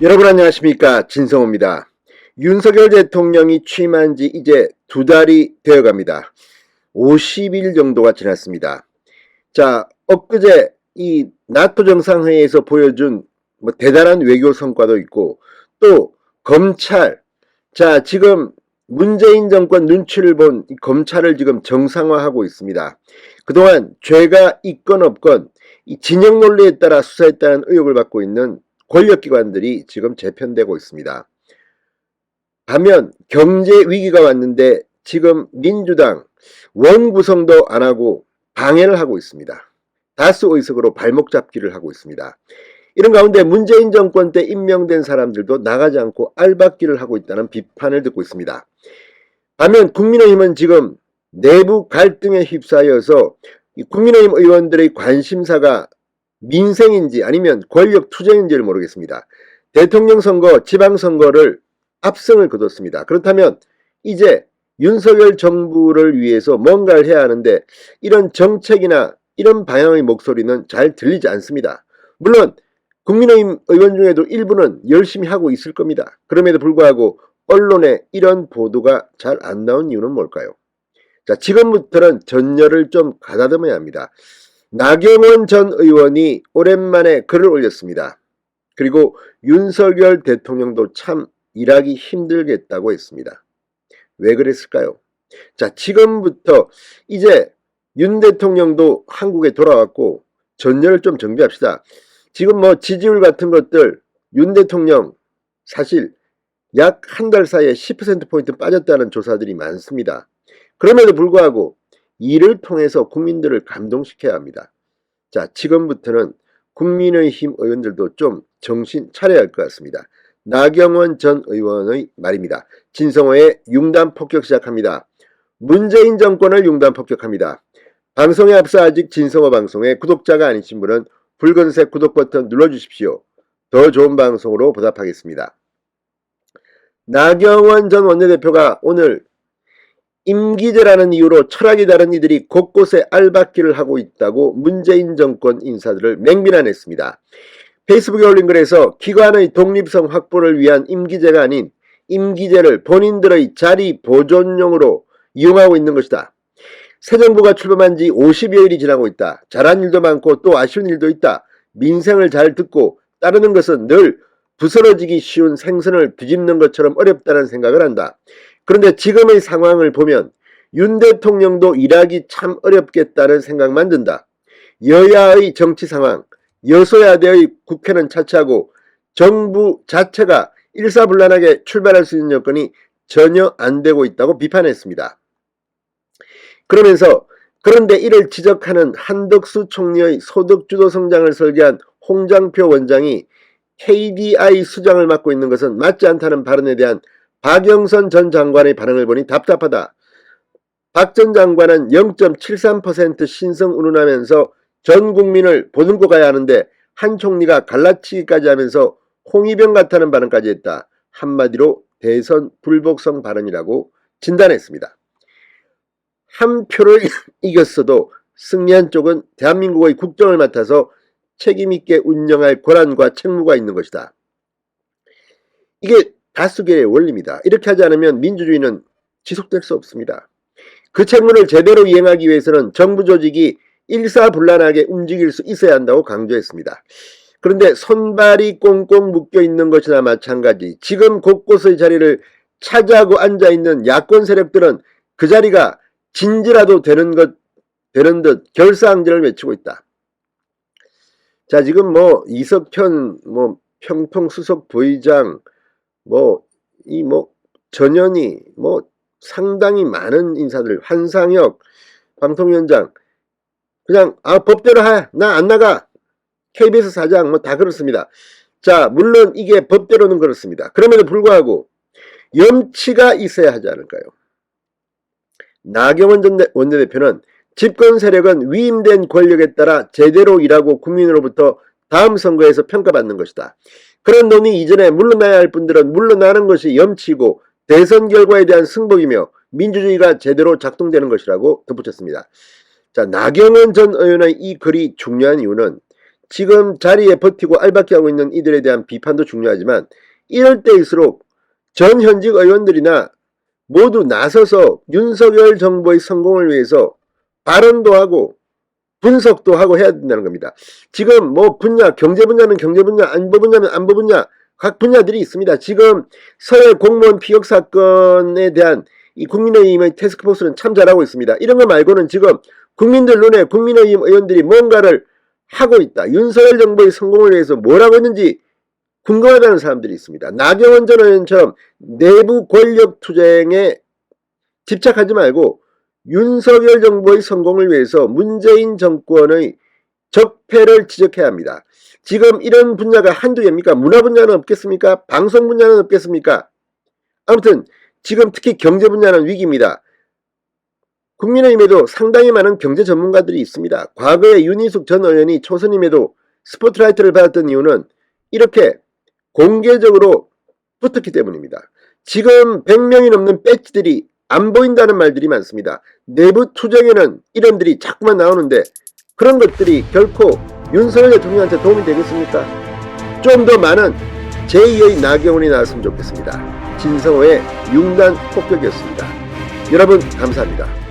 여러분 안녕하십니까, 진성호입니다. 윤석열 대통령이 취임한 지 이제 2달이 되어갑니다. 50일 정도가 지났습니다. 자, 엊그제 이 나토 정상회의에서 보여준 대단한 외교 성과도 있고, 또 검찰, 자, 지금 문재인 정권 눈치를 본 검찰을 지금 정상화하고 있습니다. 그동안 죄가 있건 없건 이 진영 논리에 따라 수사했다는 의혹을 받고 있는 권력기관들이 지금 재편되고 있습니다. 반면 경제 위기가 왔는데 지금 민주당 원구성도 안 하고 방해를 하고 있습니다. 다수 의석으로 발목 잡기를 하고 있습니다. 이런 가운데 문재인 정권 때 임명된 사람들도 나가지 않고 알박기를 하고 있다는 비판을 듣고 있습니다. 반면 국민의힘은 지금 내부 갈등에 휩싸여서 국민의힘 의원들의 관심사가 민생인지 아니면 권력 투쟁인지를 모르겠습니다. 대통령 선거, 지방선거를 압승을 거뒀습니다. 그렇다면 이제 윤석열 정부를 위해서 뭔가를 해야 하는데 이런 정책이나 이런 방향의 목소리는 잘 들리지 않습니다. 물론 국민의힘 의원 중에도 일부는 열심히 하고 있을 겁니다. 그럼에도 불구하고 언론에 이런 보도가 잘 안 나온 이유는 뭘까요? 자, 지금부터는 전열을 좀 가다듬어야 합니다. 나경원 전 의원이 오랜만에 글을 올렸습니다. 그리고 윤석열 대통령도 참 일하기 힘들겠다고 했습니다. 왜 그랬을까요? 자, 지금부터 이제 윤 대통령도 한국에 돌아왔고 전열을 좀 정비합시다. 지금 지지율 같은 것들 윤 대통령 사실 약 한 달 사이에 10%포인트 빠졌다는 조사들이 많습니다. 그럼에도 불구하고 이를 통해서 국민들을 감동시켜야 합니다. 자, 지금부터는 국민의힘 의원들도 좀 정신 차려야 할 것 같습니다. 나경원 전 의원의 말입니다. 진성호의 융단 폭격 시작합니다. 문재인 정권을 융단 폭격합니다. 방송에 앞서 아직 진성호 방송에 구독자가 아니신 분은 붉은색 구독 버튼 눌러주십시오. 더 좋은 방송으로 보답하겠습니다. 나경원 전 원내대표가 오늘 임기제라는 이유로 철학이 다른 이들이 곳곳에 알박기를 하고 있다고 문재인 정권 인사들을 맹비난했습니다. 페이스북에 올린 글에서 기관의 독립성 확보를 위한 임기제가 아닌 임기제를 본인들의 자리 보존용으로 이용하고 있는 것이다. 새 정부가 출범한 지 50여일이 지나고 있다. 잘한 일도 많고 또 아쉬운 일도 있다. 민생을 잘 듣고 따르는 것은 늘 부스러지기 쉬운 생선을 뒤집는 것처럼 어렵다는 생각을 한다. 그런데 지금의 상황을 보면 윤 대통령도 일하기 참 어렵겠다는 생각만 든다. 여야의 정치 상황, 여소야대의 국회는 차치하고 정부 자체가 일사불란하게 출발할 수 있는 여건이 전혀 안 되고 있다고 비판했습니다. 그러면서 그런데 이를 지적하는 한덕수 총리의 소득주도 성장을 설계한 홍장표 원장이 KDI 수장을 맡고 있는 것은 맞지 않다는 발언에 대한 박영선 전 장관의 반응을 보니 답답하다. 박 전 장관은 0.73% 신성 운운하면서 전 국민을 보듬고 가야 하는데 한 총리가 갈라치기까지 하면서 홍위병 같다는 발언까지 했다. 한마디로 대선 불복성 발언이라고 진단했습니다. 한 표를 이겼어도 승리한 쪽은 대한민국의 국정을 맡아서 책임있게 운영할 권한과 책무가 있는 것이다. 이게 다수결의 원리입니다. 이렇게 하지 않으면 민주주의는 지속될 수 없습니다. 그 책무를 제대로 이행하기 위해서는 정부 조직이 일사불란하게 움직일 수 있어야 한다고 강조했습니다. 그런데 손발이 꽁꽁 묶여있는 것이나 마찬가지 지금 곳곳의 자리를 차지하고 앉아있는 야권 세력들은 그 자리가 진지라도 되는 듯 결사항전을 외치고 있다. 자, 지금 이석현 평통수석 부의장 전현희 상당히 많은 인사들, 한상혁 방통위원장 그냥 법대로 해, 나 안 나가, KBS 사장 다 그렇습니다. 자, 물론 이게 법대로는 그렇습니다. 그럼에도 불구하고 염치가 있어야 하지 않을까요? 나경원 전 원내대표는 집권 세력은 위임된 권력에 따라 제대로 일하고 국민으로부터 다음 선거에서 평가받는 것이다. 그런 논의 이전에 물러나야 할 분들은 물러나는 것이 염치고 대선 결과에 대한 승복이며 민주주의가 제대로 작동되는 것이라고 덧붙였습니다. 자, 나경원 전 의원의 이 글이 중요한 이유는 지금 자리에 버티고 알박기 하고 있는 이들에 대한 비판도 중요하지만 이럴 때일수록 전 현직 의원들이나 모두 나서서 윤석열 정부의 성공을 위해서 발언도 하고 분석도 하고 해야 된다는 겁니다. 지금 뭐 분야, 경제 분야는 경제 분야, 안보 분야는 안보 분야, 각 분야들이 있습니다. 지금 서해 공무원 피격 사건에 대한 이 국민의힘의 태스크포스는 참 잘하고 있습니다. 이런 거 말고는 지금 국민들 눈에 국민의힘 의원들이 뭔가를 하고 있다. 윤석열 정부의 성공을 위해서 뭘 하고 있는지 궁금하다는 사람들이 있습니다. 나경원 전 의원처럼 내부 권력 투쟁에 집착하지 말고 윤석열 정부의 성공을 위해서 문재인 정권의 적폐를 지적해야 합니다. 지금 이런 분야가 한두 개입니까? 문화 분야는 없겠습니까? 방송 분야는 없겠습니까? 아무튼 지금 특히 경제 분야는 위기입니다. 국민의힘에도 상당히 많은 경제 전문가들이 있습니다. 과거에 윤희숙 전 의원이 초선임에도 스포트라이트를 받았던 이유는 이렇게 공개적으로 붙었기 때문입니다. 지금 100명이 넘는 배지들이 안 보인다는 말들이 많습니다. 내부 투쟁에는 이름들이 자꾸만 나오는데 그런 것들이 결코 윤석열 대통령한테 도움이 되겠습니까? 좀 더 많은 제2의 나경원이 나왔으면 좋겠습니다. 진성호의 융단 폭격이었습니다. 여러분 감사합니다.